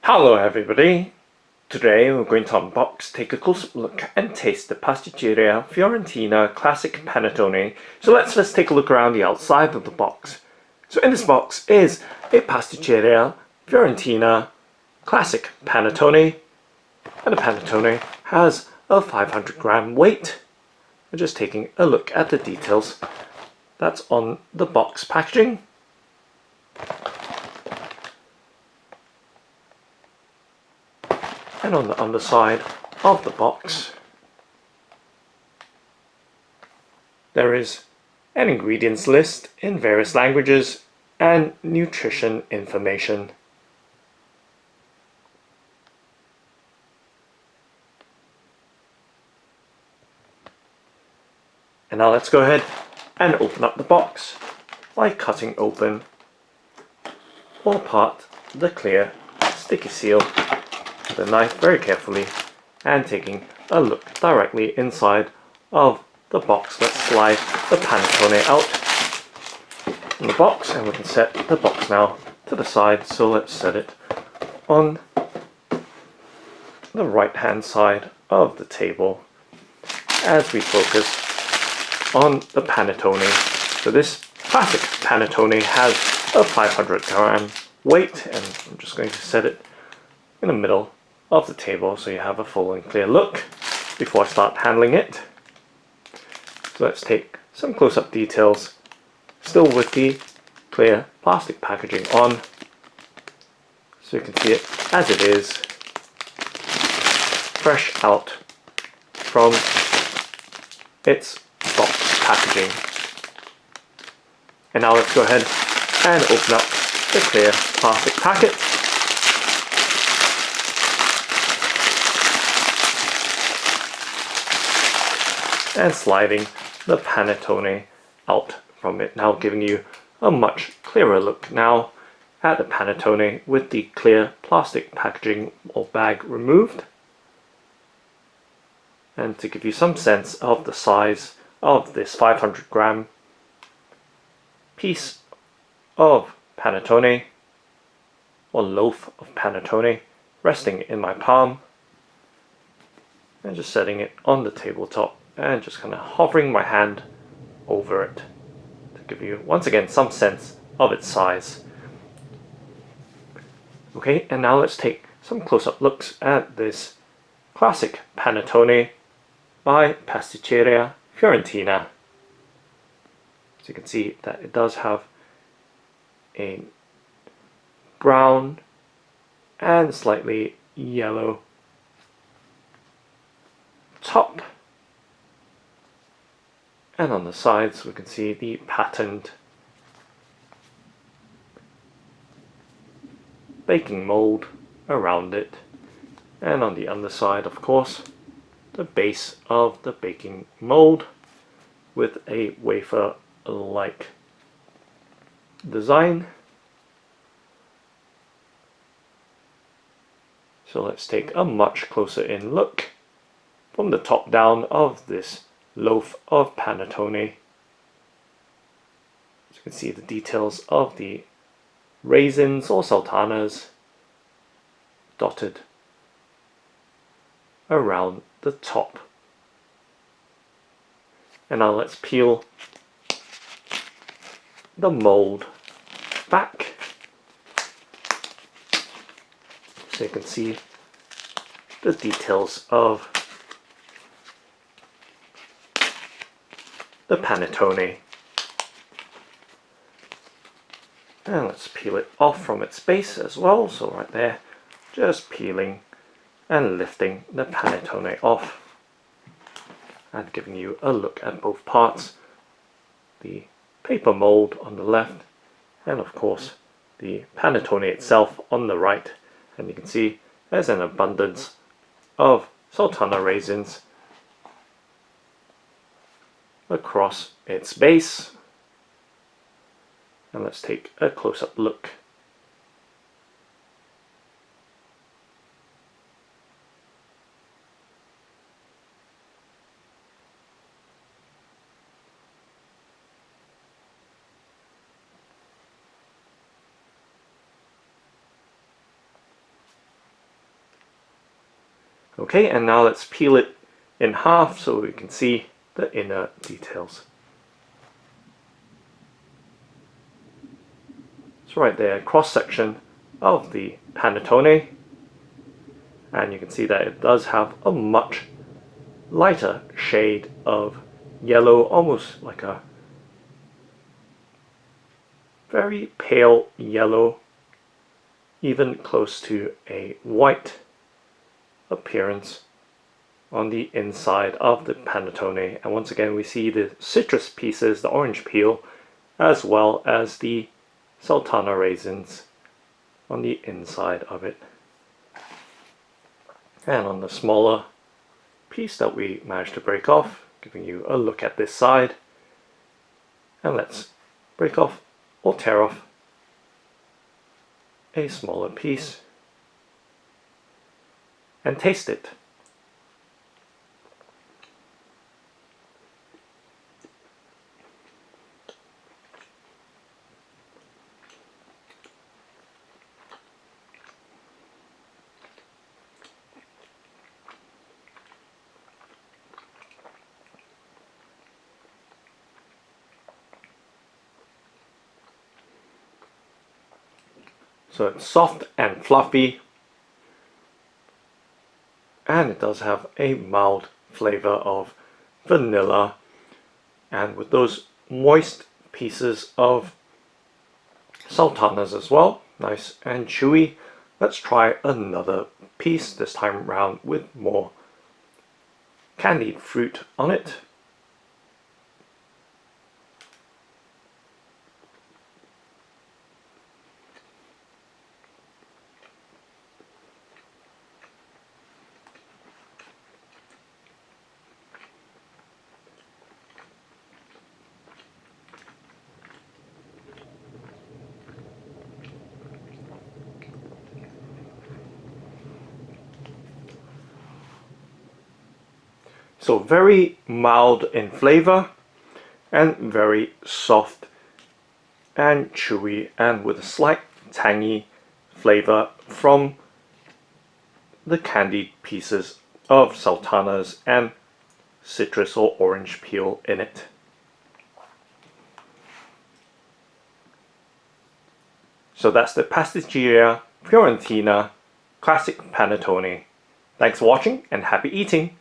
Hello everybody! Today we're going to unbox, take a close look and taste the Pasticceria Fiorentina Classic Panettone. So let's just take a look around the outside of the box. So in this box is a Pasticceria Fiorentina Classic Panettone, and the Panettone has a 500-gram weight. We're just taking a look at the details that's on the box packaging. And on the underside of the box there is an ingredients list in various languages and nutrition information. And now let's go ahead and open up the box by cutting open or apart the clear sticky seal with a knife very carefully and taking a look directly inside of the box. Let's slide the panettone out from the box and we can set the box now to the side. So let's set it on the right hand side of the table as we focus on the panettone. So this classic panettone has a 500-gram weight, and I'm just going to set it in the middle of the table so you have a full and clear look before I start handling it. So let's take some close-up details, still with the clear plastic packaging on, so you can see it as it is, fresh out from its box packaging. And now let's go ahead and open up the clear plastic packet. And sliding the panettone out from it, now giving you a much clearer look now at the panettone with the clear plastic packaging or bag removed, and to give you some sense of the size of this 500-gram piece of panettone or loaf of panettone resting in my palm, and just setting it on the tabletop and just kind of hovering my hand over it to give you once again some sense of its size. Okay, and now let's take some close-up looks at this classic panettone by Pasticceria Fiorentina. So you can see that it does have a brown and slightly yellow top, and on the sides we can see the patterned baking mold around it, and on the underside of course the base of the baking mold with a wafer like design. So let's take a much closer in look from the top down of this loaf of panettone. As you can see the details of the raisins or sultanas dotted around the top. And now let's peel the mold back so you can see the details of the panettone. And let's peel it off from its base as well. So right there, just peeling and lifting the panettone off and giving you a look at both parts, the paper mold on the left and of course the panettone itself on the right. And you can see there's an abundance of sultana raisins across its base. And let's take a close-up look. Okay, and now let's peel it in half so we can see the inner details. So right there, cross section of the panettone, and you can see that it does have a much lighter shade of yellow, almost like a very pale yellow, even close to a white appearance on the inside of the panettone. And once again we see the citrus pieces, the orange peel, as well as the sultana raisins on the inside of it. And on the smaller piece that we managed to break off, giving you a look at this side. And let's break off or tear off a smaller piece and taste it. So it's soft and fluffy, and it does have a mild flavor of vanilla, and with those moist pieces of sultanas as well, nice and chewy. Let's try another piece, this time around with more candied fruit on it. So very mild in flavor and very soft and chewy, and with a slight tangy flavor from the candied pieces of sultanas and citrus or orange peel in it. So that's the Pasticceria Fiorentina Classic Panettone. Thanks for watching and happy eating!